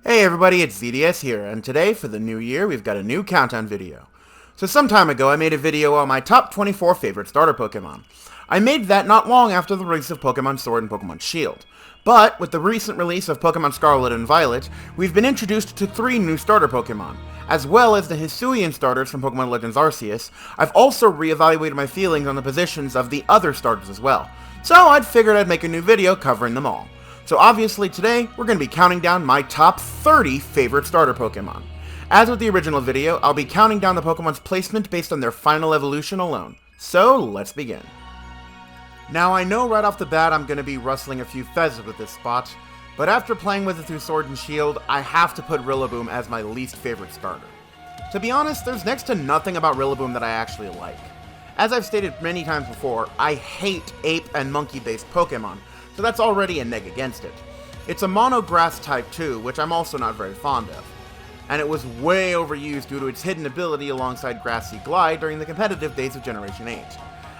Hey everybody, it's ZDS here, and today, for the new year, we've got a new countdown video. So some time ago, I made a video on my top 24 favorite starter Pokemon. I made that not long after the release of Pokemon Sword and Pokemon Shield. But, with the recent release of Pokemon Scarlet and Violet, we've been introduced to 3 new starter Pokemon. As well as the hisuian starters from Pokemon Legends Arceus, I've also reevaluated my feelings on the positions of the other starters as well. So I'd figured I'd make a new video covering them all. So obviously today, we're going to be counting down my top 30 favorite starter Pokemon. As with the original video, I'll be counting down the Pokemon's placement based on their final evolution alone. So let's begin. Now I know right off the bat I'm going to be rustling a few feathers with this spot, but after playing with it through Sword and Shield, I have to put Rillaboom as my least favorite starter. To be honest, there's next to nothing about Rillaboom that I actually like. As I've stated many times before, I hate ape and monkey based Pokemon, so that's already a neg against it. It's a mono grass type too, which I'm also not very fond of. And it was way overused due to its hidden ability alongside Grassy Glide during the competitive days of Generation 8.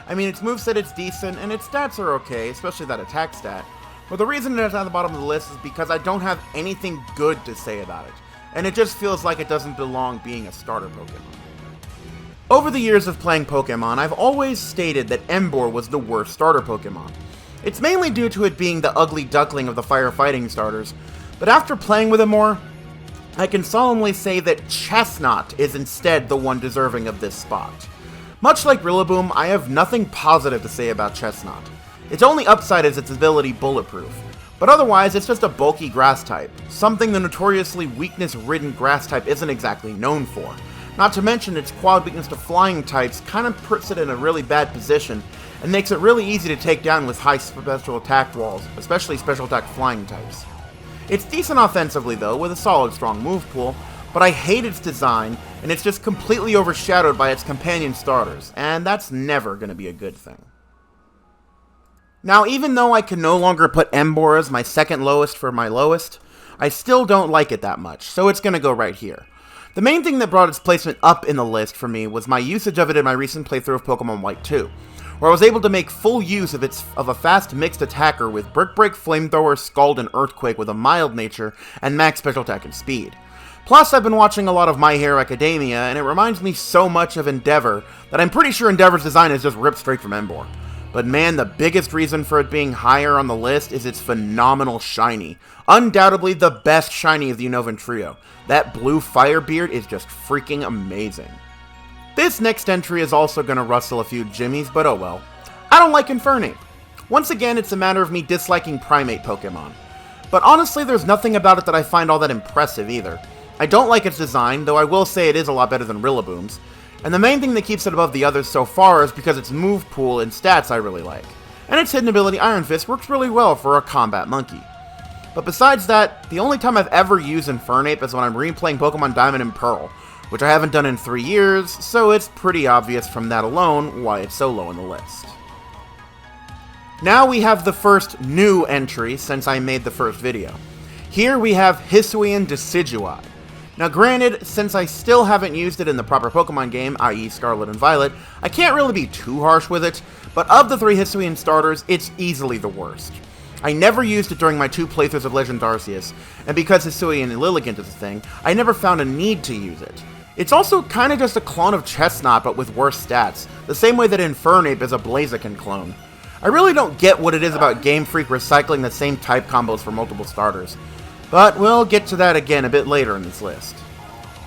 I mean, its moveset is decent, and its stats are okay, especially that attack stat, but the reason it's at the bottom of the list is because I don't have anything good to say about it, and it just feels like it doesn't belong being a starter Pokemon. Over the years of playing Pokemon, I've always stated that Emboar was the worst starter Pokemon. It's mainly due to it being the ugly duckling of the firefighting starters, but after playing with it more, I can solemnly say that Chestnut is instead the one deserving of this spot. Much like Rillaboom, I have nothing positive to say about Chestnut. Its only upside is its ability Bulletproof, but otherwise it's just a bulky grass type, something the notoriously weakness-ridden grass type isn't exactly known for. Not to mention its quad weakness to flying types kind of puts it in a really bad position, and makes it really easy to take down with high special attack walls, especially special attack flying types. It's decent offensively though, with a solid strong move pool, but I hate its design, and it's just completely overshadowed by its companion starters, and that's never going to be a good thing. Now, even though I can no longer put Emboar as my second lowest for my lowest, I still don't like it that much, so it's going to go right here. The main thing that brought its placement up in the list for me was my usage of it in my recent playthrough of Pokemon White 2, where I was able to make full use of a fast mixed attacker with Brick Break, Flamethrower, Scald, and Earthquake with a mild nature and max special attack and speed. Plus, I've been watching a lot of My Hero Academia, and it reminds me so much of Endeavor that I'm pretty sure Endeavor's design is just ripped straight from Emboar. But man, the biggest reason for it being higher on the list is its phenomenal shiny. Undoubtedly the best shiny of the Unova trio. That blue Firebeard is just freaking amazing. This next entry is also going to rustle a few jimmies, but oh well. I don't like Infernape. Once again, it's a matter of me disliking Primate Pokemon. But honestly, there's nothing about it that I find all that impressive either. I don't like its design, though I will say it is a lot better than Rillaboom's. And the main thing that keeps it above the others so far is because its move pool and stats I really like. And its hidden ability Iron Fist works really well for a combat monkey. But besides that, the only time I've ever used Infernape is when I'm replaying Pokemon Diamond and Pearl, which I haven't done in 3 years, so it's pretty obvious from that alone why it's so low on the list. Now we have the first new entry since I made the first video. Here we have hisuian Decidueye. Now granted, since I still haven't used it in the proper Pokemon game, i.e. Scarlet and Violet, I can't really be too harsh with it, but of the 3 hisuian starters, it's easily the worst. I never used it during my 2 playthroughs of Legends Arceus, and because hisuian and Lilligant is a thing, I never found a need to use it. It's also kinda just a clone of Chestnut but with worse stats, the same way that Infernape is a Blaziken clone. I really don't get what it is about Game Freak recycling the same type combos for multiple starters, but we'll get to that again a bit later in this list.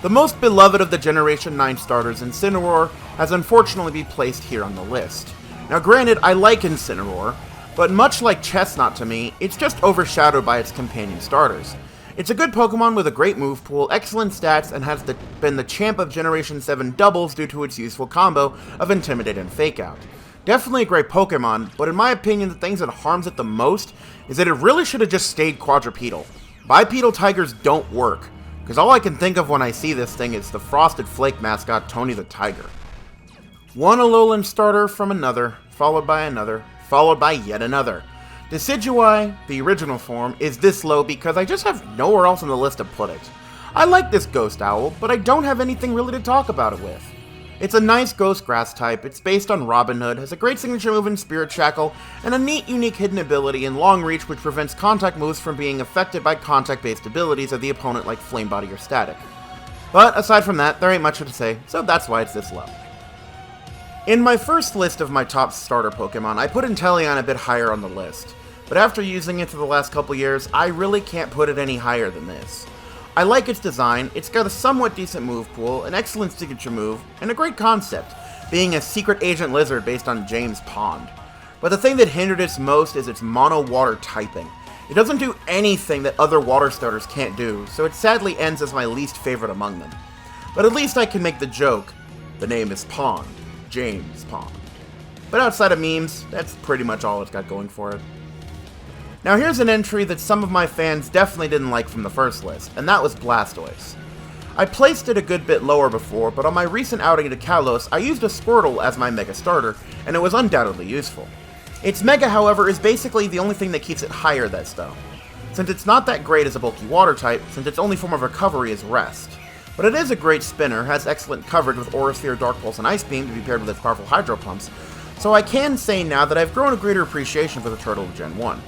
The most beloved of the Generation 9 starters, Incineroar, has unfortunately been placed here on the list. Now granted, I like Incineroar, but much like Chestnut to me, it's just overshadowed by its companion starters. It's a good Pokemon with a great move pool, excellent stats, and has been the champ of Generation 7 doubles due to its useful combo of Intimidate and Fake Out. Definitely a great Pokemon, but in my opinion the things that harms it the most is that it really should have just stayed quadrupedal. Bipedal tigers don't work, because all I can think of when I see this thing is the Frosted Flake mascot Tony the Tiger. One Alolan starter from another, followed by another, followed by yet another. Decidueye, the original form, is this low because I just have nowhere else on the list to put it. I like this Ghost Owl, but I don't have anything really to talk about it with. It's a nice ghost grass type, it's based on Robin Hood, has a great signature move in Spirit Shackle, and a neat unique hidden ability in Long Reach which prevents contact moves from being affected by contact-based abilities of the opponent like Flame Body or Static. But aside from that, there ain't much to say, so that's why it's this low. In my first list of my top starter Pokemon, I put Inteleon a bit higher on the list, but after using it for the last couple years, I really can't put it any higher than this. I like its design, it's got a somewhat decent move pool, an excellent signature move, and a great concept, being a secret agent lizard based on James Pond. But the thing that hindered it most is its mono-water typing. It doesn't do anything that other water starters can't do, so it sadly ends as my least favorite among them. But at least I can make the joke, the name is Pond, James Pond. But outside of memes, that's pretty much all it's got going for it. Now here's an entry that some of my fans definitely didn't like from the first list, and that was Blastoise. I placed it a good bit lower before, but on my recent outing to Kalos, I used a Squirtle as my Mega starter, and it was undoubtedly useful. Its Mega, however, is basically the only thing that keeps it higher this though, since it's not that great as a bulky water type, since its only form of recovery is Rest. But it is a great spinner, has excellent coverage with Aura Sphere, Dark Pulse, and Ice Beam to be paired with its powerful Hydro Pumps, so I can say now that I've grown a greater appreciation for the turtle of Gen 1.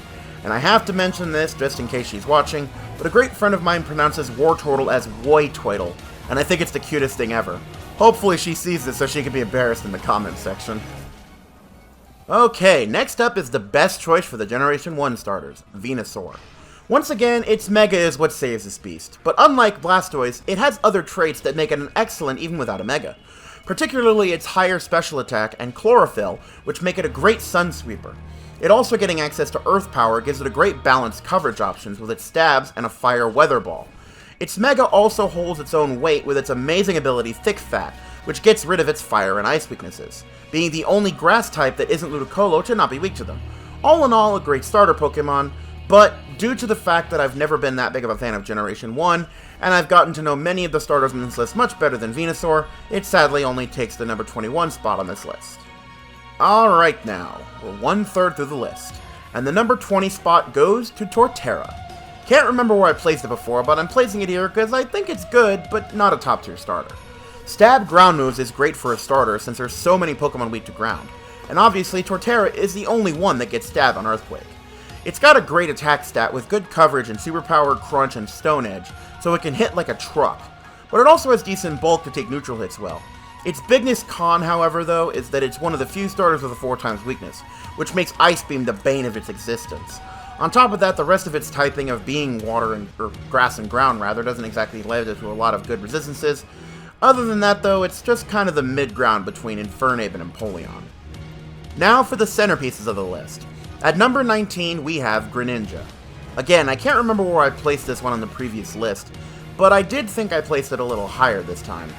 And I have to mention this, just in case she's watching, but a great friend of mine pronounces Wartortle as Woytwiddle, and I think it's the cutest thing ever. Hopefully she sees this so she can be embarrassed in the comments section. Okay, next up is the best choice for the Generation 1 starters, Venusaur. Once again, its Mega is what saves this beast, but unlike Blastoise, it has other traits that make it an excellent even without a Mega. Particularly its higher special attack and Chlorophyll, which make it a great Sun Sweeper. It also getting access to Earth Power gives it a great balanced coverage options with its stabs and a Fire Weather Ball. Its Mega also holds its own weight with its amazing ability Thick Fat, which gets rid of its Fire and Ice weaknesses, being the only Grass type that isn't Ludicolo to not be weak to them. All in all, a great starter Pokemon, but due to the fact that I've never been that big of a fan of Generation 1, and I've gotten to know many of the starters on this list much better than Venusaur, it sadly only takes the number 21 spot on this list. Alright now, we're 1/3 through the list, and the number 20 spot goes to Torterra. Can't remember where I placed it before, but I'm placing it here because I think it's good, but not a top tier starter. Stab ground moves is great for a starter since there's so many Pokemon weak to ground, and obviously Torterra is the only one that gets stabbed on Earthquake. It's got a great attack stat with good coverage in Superpower, Crunch, and Stone Edge, so it can hit like a truck, but it also has decent bulk to take neutral hits well. Its biggest con, however, though, is that it's one of the few starters with a 4x weakness, which makes Ice Beam the bane of its existence. On top of that, the rest of its typing of being water or grass and ground, rather, doesn't exactly lend it to a lot of good resistances. Other than that, though, it's just kind of the mid-ground between Infernape and Empoleon. Now for the centerpieces of the list. At number 19, we have Greninja. Again, I can't remember where I placed this one on the previous list, but I did think I placed it a little higher this time.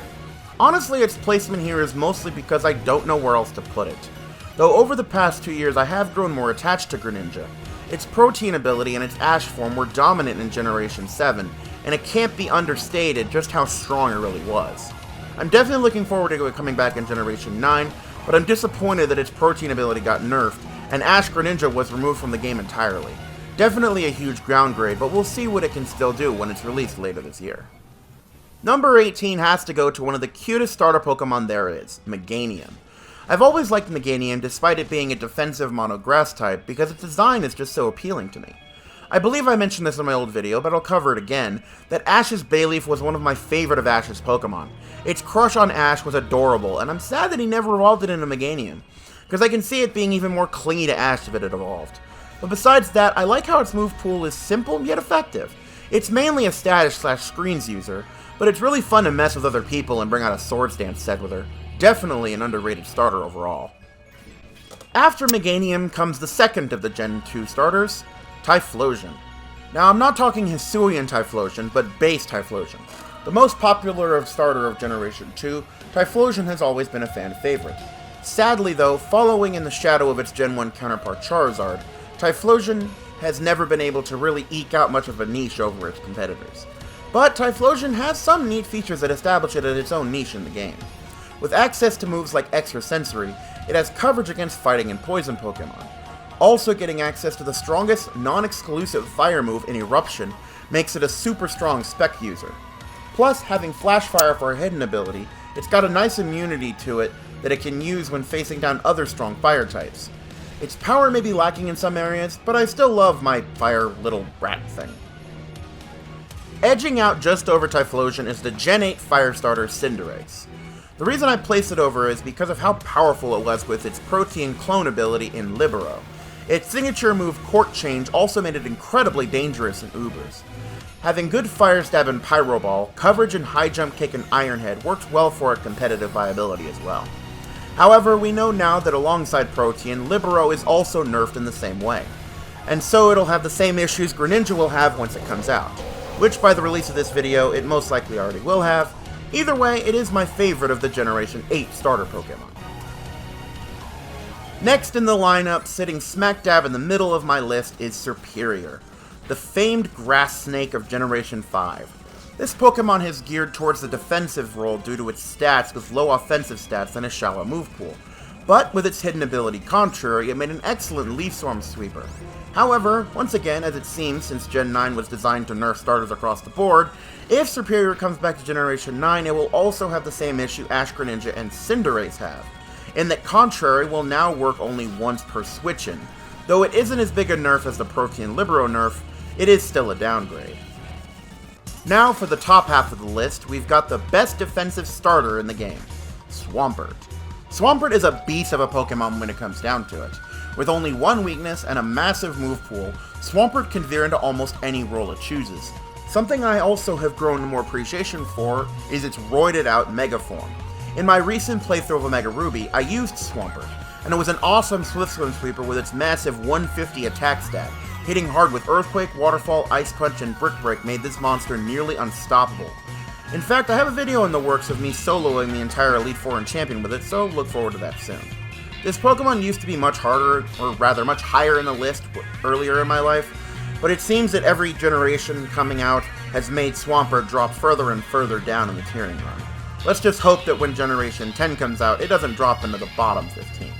Honestly, its placement here is mostly because I don't know where else to put it. Though over the past 2 years I have grown more attached to Greninja. Its Protein ability and its Ash form were dominant in Generation 7, and it can't be understated just how strong it really was. I'm definitely looking forward to it coming back in Generation 9, but I'm disappointed that its Protein ability got nerfed, and Ash Greninja was removed from the game entirely. Definitely a huge ground grade, but we'll see what it can still do when it's released later this year. Number 18 has to go to one of the cutest starter Pokemon there is, Meganium. I've always liked Meganium despite it being a defensive mono grass type because its design is just so appealing to me. I believe I mentioned this in my old video, but I'll cover it again, that Ash's Bayleaf was one of my favorite of Ash's Pokemon. Its crush on Ash was adorable, and I'm sad that he never evolved it into Meganium, because I can see it being even more clingy to Ash if it had evolved. But besides that, I like how its move pool is simple yet effective. It's mainly a status/screens user, but it's really fun to mess with other people and bring out a Swords Dance set with her. Definitely an underrated starter overall. After Meganium comes the second of the Gen 2 starters, Typhlosion. Now I'm not talking hisuian Typhlosion, but base Typhlosion. The most popular starter of Generation 2, Typhlosion has always been a fan favorite. Sadly though, following in the shadow of its Gen 1 counterpart Charizard, Typhlosion has never been able to really eke out much of a niche over its competitors. But Typhlosion has some neat features that establish it as its own niche in the game. With access to moves like Extrasensory, it has coverage against fighting and poison Pokemon. Also getting access to the strongest non-exclusive fire move in Eruption makes it a super strong spec user. Plus, having Flash Fire for a hidden ability, It's got a nice immunity to it that it can use when facing down other strong fire types. Its power may be lacking in some areas, but I still love my fire little rat thing. Edging out just over Typhlosion is the Gen 8 fire starter Cinderace. The reason I placed it over is because of how powerful it was with its Protean clone ability in Libero. Its signature move Court Change also made it incredibly dangerous in Ubers. Having good Fire Stab and Pyro Ball, coverage and High Jump Kick and Iron Head worked well for its competitive viability as well. However, we know now that alongside Protean, Libero is also nerfed in the same way. And so it'll have the same issues Greninja will have once it comes out, which by the release of this video, it most likely already will have. Either way, it is my favorite of the Generation 8 starter Pokemon. Next in the lineup, sitting smack dab in the middle of my list, is Serperior, the famed grass snake of Generation 5. This Pokemon is geared towards the defensive role due to its stats with low offensive stats and a shallow move pool. But with its hidden ability Contrary, it made an excellent Leaf Storm sweeper. However, once again, as it seems, since Gen 9 was designed to nerf starters across the board, if Serperior comes back to Generation 9, it will also have the same issue Ash Greninja and Cinderace have, in that Contrary will now work only once per switch-in. Though it isn't as big a nerf as the Protean Libero nerf, it is still a downgrade. Now for the top half of the list, we've got the best defensive starter in the game, Swampert. Swampert is a beast of a Pokemon when it comes down to it. With only one weakness and a massive move pool, Swampert can veer into almost any role it chooses. Something I also have grown more appreciation for is its roided out Mega form. In my recent playthrough of Omega Ruby, I used Swampert, and it was an awesome Swift Swim sweeper with its massive 150 attack stat. Hitting hard with Earthquake, Waterfall, Ice Punch, and Brick Break made this monster nearly unstoppable. In fact, I have a video in the works of me soloing the entire Elite Four and Champion with it, so look forward to that soon. This Pokemon used to be much harder, or rather much higher in the list earlier in my life, but it seems that every generation coming out has made Swampert drop further and further down in the tiering run. Let's just hope that when Generation 10 comes out, it doesn't drop into the bottom 15.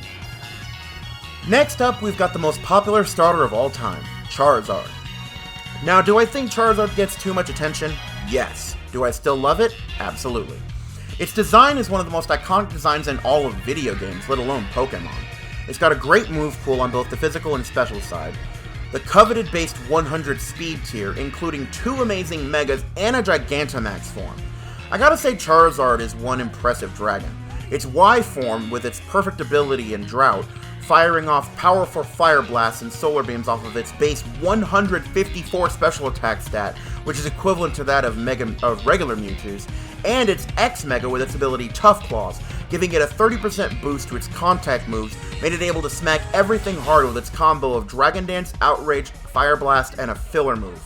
Next up, we've got the most popular starter of all time, Charizard. Now, do I think Charizard gets too much attention? Yes. Do I still love it? Absolutely. Its design is one of the most iconic designs in all of video games, let alone Pokemon. It's got a great move pool on both the physical and special side, the coveted based 100 speed tier, including 2 amazing Megas and a Gigantamax form. I gotta say Charizard is one impressive dragon. Its Y form, with its perfect ability in Drought, firing off powerful Fire Blasts and Solar Beams off of its base 154 special attack stat, which is equivalent to that of regular Mewtwo's, and its X Mega with its ability Tough Claws, giving it a 30% boost to its contact moves, made it able to smack everything hard with its combo of Dragon Dance, Outrage, Fire Blast, and a filler move.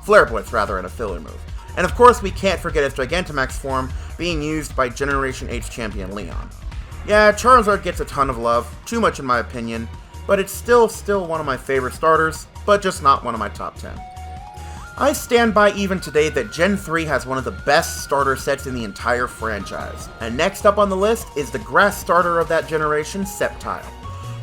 Flare Blitz, rather, and a filler move. And of course, we can't forget its Gigantamax form being used by Generation 8's champion Leon. Yeah, Charizard gets a ton of love, too much in my opinion, but it's still one of my favorite starters, but just not one of my top 10. I stand by even today that Gen 3 has one of the best starter sets in the entire franchise. And next up on the list is the grass starter of that generation, Sceptile.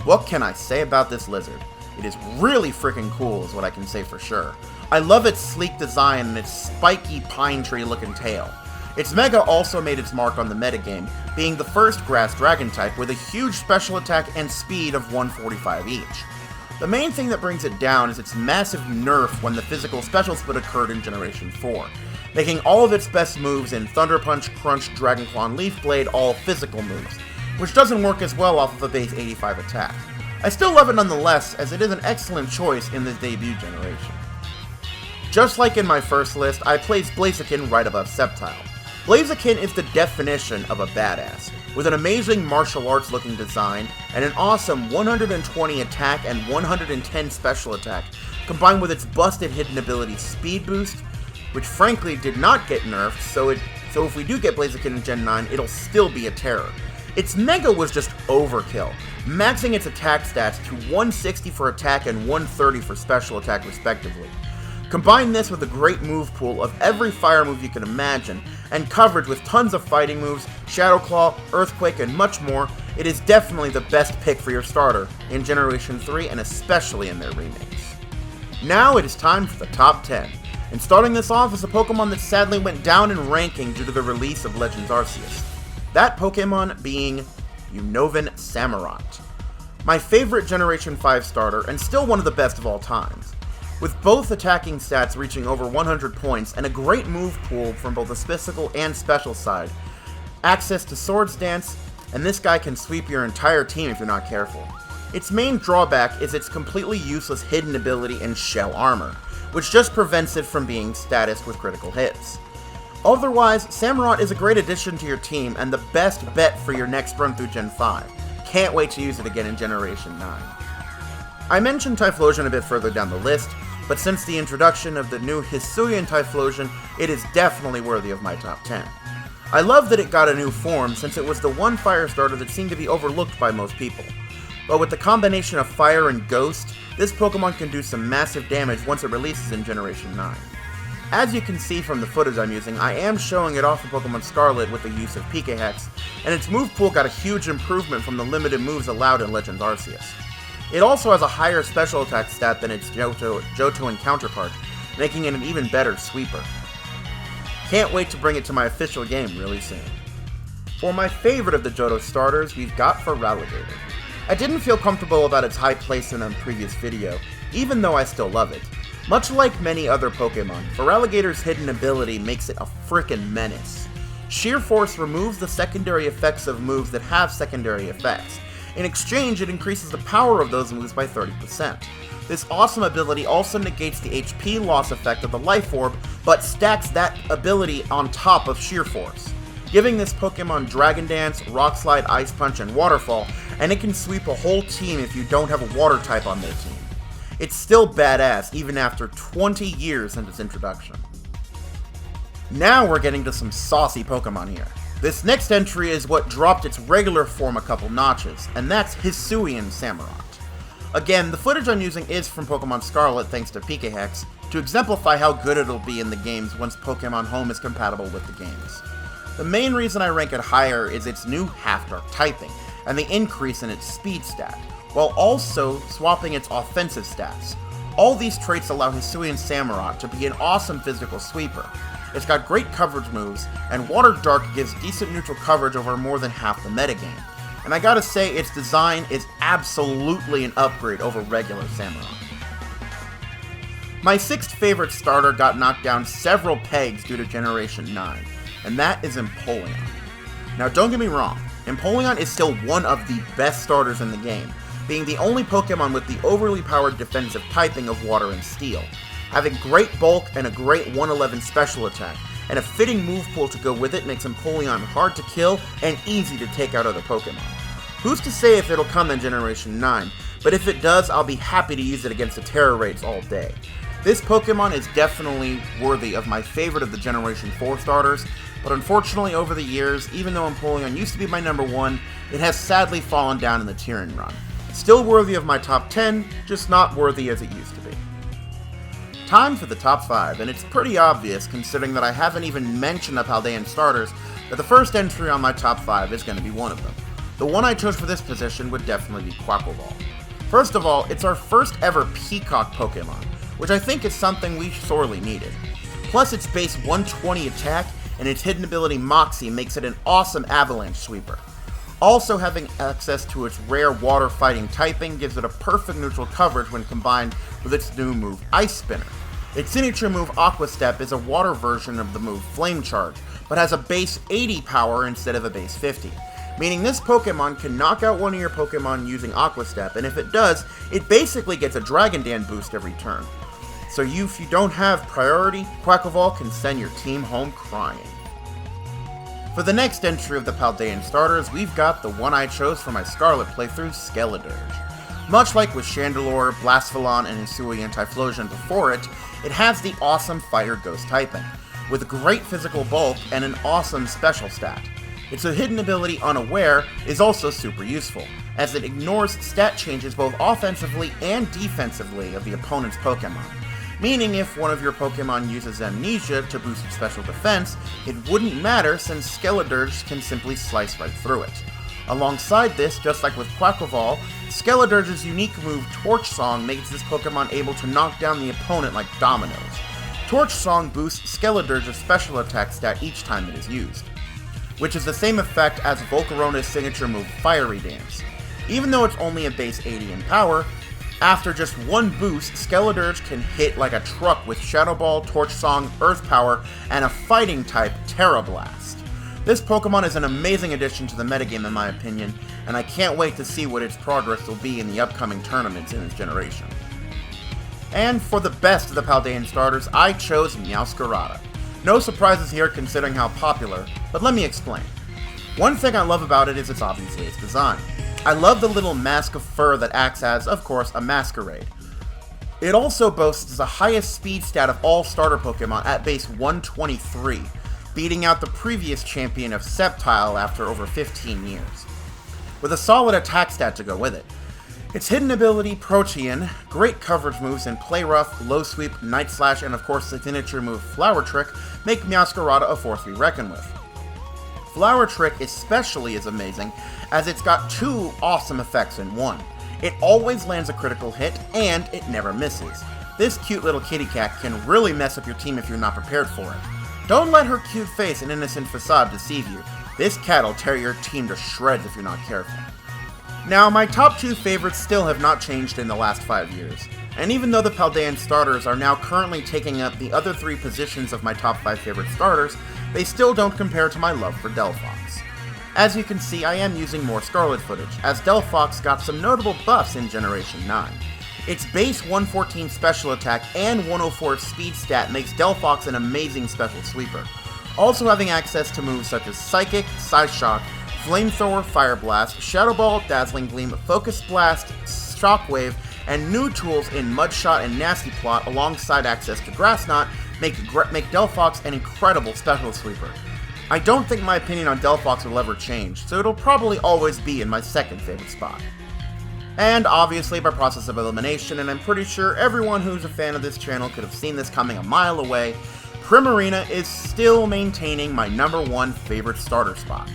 What can I say about this lizard? It is really freaking cool is what I can say for sure. I love its sleek design and its spiky pine tree looking tail. Its Mega also made its mark on the metagame, being the first grass dragon type with a huge special attack and speed of 145 each. The main thing that brings it down is its massive nerf when the physical special split occurred in Generation 4, making all of its best moves in Thunder Punch, Crunch, Dragon Claw, and Leaf Blade all physical moves, which doesn't work as well off of a base 85 attack. I still love it nonetheless, as it is an excellent choice in this debut generation. Just like in my first list, I placed Blaziken right above Sceptile. Blaziken is the definition of a badass, with an amazing martial arts looking design and an awesome 120 attack and 110 special attack, combined with its busted hidden ability Speed Boost, which frankly did not get nerfed, so if we do get Blaziken in Gen 9, it'll still be a terror. Its Mega was just overkill, maxing its attack stats to 160 for attack and 130 for special attack respectively. Combine this with a great move pool of every fire move you can imagine, and coverage with tons of fighting moves, Shadow Claw, Earthquake, and much more, it is definitely the best pick for your starter in Generation 3 and especially in their remakes. Now it is time for the top 10, and starting this off is a Pokemon that sadly went down in ranking due to the release of Legends Arceus. That Pokemon being Unova Samurott. My favorite Generation 5 starter, and still one of the best of all times. With both attacking stats reaching over 100 points, and a great move pool from both the physical and special side, access to Swords Dance, and this guy can sweep your entire team if you're not careful. Its main drawback is its completely useless hidden ability and shell armor, which just prevents it from being statused with critical hits. Otherwise, Samurott is a great addition to your team and the best bet for your next run through Gen 5. Can't wait to use it again in Generation 9. I mentioned Typhlosion a bit further down the list, but since the introduction of the new Hisuian Typhlosion, it is definitely worthy of my top 10. I love that it got a new form, since it was the one fire starter that seemed to be overlooked by most people. But with the combination of fire and ghost, this Pokemon can do some massive damage once it releases in Generation 9. As you can see from the footage I'm using, I am showing it off in Pokemon Scarlet with the use of PK Hex, and its move pool got a huge improvement from the limited moves allowed in Legends Arceus. It also has a higher special attack stat than its Johtoan counterpart, making it an even better sweeper. Can't wait to bring it to my official game really soon. For my favorite of the Johto starters, we've got Feraligatr. I didn't feel comfortable about its high placement on the previous video, even though I still love it. Much like many other Pokemon, Feraligatr's hidden ability makes it a frickin' menace. Sheer Force removes the secondary effects of moves that have secondary effects. In exchange, it increases the power of those moves by 30%. This awesome ability also negates the HP loss effect of the Life Orb, but stacks that ability on top of Sheer Force, giving this Pokemon Dragon Dance, Rock Slide, Ice Punch, and Waterfall, and it can sweep a whole team if you don't have a Water type on their team. It's still badass even after 20 years since its introduction. Now we're getting to some saucy Pokemon here. This next entry is what dropped its regular form a couple notches, and that's hisuian Samurott. Again, the footage I'm using is from Pokemon Scarlet thanks to PK Hex, to exemplify how good it'll be in the games once Pokemon Home is compatible with the games. The main reason I rank it higher is its new Half-Dark typing, and the increase in its speed stat, while also swapping its offensive stats. All these traits allow hisuian Samurott to be an awesome physical sweeper. It's got great coverage moves, and Water Dark gives decent neutral coverage over more than half the metagame. And I gotta say, its design is absolutely an upgrade over regular Samurott. My sixth favorite starter got knocked down several pegs due to Generation 9, and that is Empoleon. Now don't get me wrong, Empoleon is still one of the best starters in the game, being the only Pokemon with the overly powered defensive typing of Water and Steel, having great bulk and a great 111 special attack, and a fitting move pool to go with it makes Empoleon hard to kill and easy to take out other Pokemon. Who's to say if it'll come in Generation 9, but if it does, I'll be happy to use it against the Terror Raids all day. This Pokemon is definitely worthy of my favorite of the Generation 4 starters, but unfortunately over the years, even though Empoleon used to be my number 1, it has sadly fallen down in the tiering run. Still worthy of my top 10, just not worthy as it used to be. Time for the top 5, and it's pretty obvious considering that I haven't even mentioned the Paldean starters, that the first entry on my top 5 is going to be one of them. The one I chose for this position would definitely be Quaquaval. First of all, it's our first ever Peacock Pokemon, which I think is something we sorely needed. Plus its base 120 attack and its hidden ability Moxie makes it an awesome avalanche sweeper. Also having access to its rare water fighting typing gives it a perfect neutral coverage when combined with its new move Ice Spinner. Its signature move Aqua Step is a water version of the move Flame Charge, but has a base 80 power instead of a base 50. Meaning this Pokemon can knock out one of your Pokemon using Aqua Step, and if it does, it basically gets a Dragon Dance boost every turn. So if you don't have priority, Quaquaval can send your team home crying. For the next entry of the Paldean starters, we've got the one I chose for my Scarlet playthrough, Skeledirge. Much like with Chandelure, Blastoise, and Hisuian Typhlosion before it, it has the awesome Fire Ghost typing, with great physical bulk and an awesome special stat. Its hidden ability Unaware is also super useful, as it ignores stat changes both offensively and defensively of the opponent's Pokemon. Meaning if one of your Pokemon uses Amnesia to boost its special defense, it wouldn't matter since Skeledirge can simply slice right through it. Alongside this, just like with Quaquaval, Skeledirge's unique move Torch Song makes this Pokemon able to knock down the opponent like dominoes. Torch Song boosts Skeledirge's special attack stat each time it is used. which is the same effect as Volcarona's signature move Fiery Dance. Even though it's only a base 80 in power, after just one boost, Skeledirge can hit like a truck with Shadow Ball, Torch Song, Earth Power, and a fighting type Terra Blast. This Pokemon is an amazing addition to the metagame in my opinion, and I can't wait to see what its progress will be in the upcoming tournaments in this generation. And for the best of the Paldean starters, I chose Meowscarada. No surprises here considering how popular, but let me explain. One thing I love about it is obviously its design. I love the little mask of fur that acts as, of course, a masquerade. It also boasts the highest speed stat of all starter Pokemon at base 123, beating out the previous champion of Sceptile after over 15 years, with a solid attack stat to go with it. Its hidden ability, Protean, great coverage moves in Play Rough, Low Sweep, Night Slash, and of course the signature move Flower Trick make Meowscarada a force to be reckoned with. Flower Trick especially is amazing, as it's got two awesome effects in one. It always lands a critical hit, and it never misses. This cute little kitty cat can really mess up your team if you're not prepared for it. Don't let her cute face and innocent facade deceive you. This cat'll tear your team to shreds if you're not careful. Now, my top two favorites still have not changed in the last 5 years, and even though the Paldean starters are now currently taking up the other 3 positions of my top 5 favorite starters, they still don't compare to my love for Delphox. As you can see, I am using more Scarlet footage, as Delphox got some notable buffs in Generation 9. Its base 114 special attack and 104 speed stat makes Delphox an amazing special sweeper. Also having access to moves such as Psychic, Psyshock, Flamethrower, Fire Blast, Shadow Ball, Dazzling Gleam, Focus Blast, Shockwave, and new tools in Mudshot and Nasty Plot alongside access to Grass Knot make Delphox an incredible special sweeper. I don't think my opinion on Delphox will ever change, so it'll probably always be in my second favorite spot. And obviously by process of elimination, and I'm pretty sure everyone who's a fan of this channel could have seen this coming a mile away, Primarina is still maintaining my number 1 favorite starter spot.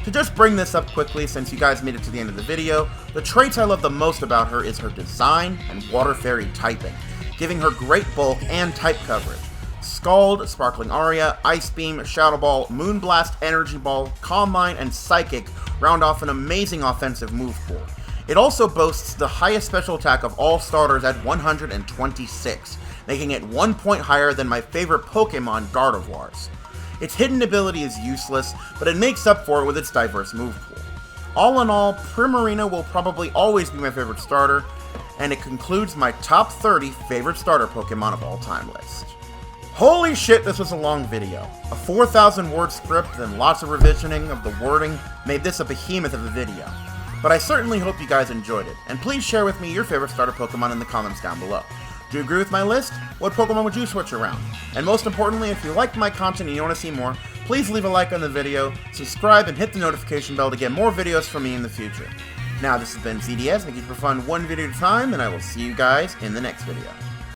To just bring this up quickly since you guys made it to the end of the video, the traits I love the most about her is her design and Water Fairy typing, giving her great bulk and type coverage. Scald, Sparkling Aria, Ice Beam, Shadow Ball, Moonblast, Energy Ball, Calm Mind, and Psychic round off an amazing offensive move pool. It also boasts the highest special attack of all starters at 126, making it 1 point higher than my favorite Pokemon, Gardevoir's. Its hidden ability is useless, but it makes up for it with its diverse move pool. All in all, Primarina will probably always be my favorite starter, and it concludes my top 30 favorite starter Pokemon of all time list. Holy shit, this was a long video. A 4,000 word script and lots of revisioning of the wording made this a behemoth of a video. But I certainly hope you guys enjoyed it, and please share with me your favorite starter Pokemon in the comments down below. Do you agree with my list? What Pokemon would you switch around? And most importantly, if you liked my content and you want to see more, please leave a like on the video, subscribe, and hit the notification bell to get more videos from me in the future. Now, this has been ZDS, making it for fun one video at a time, and I will see you guys in the next video.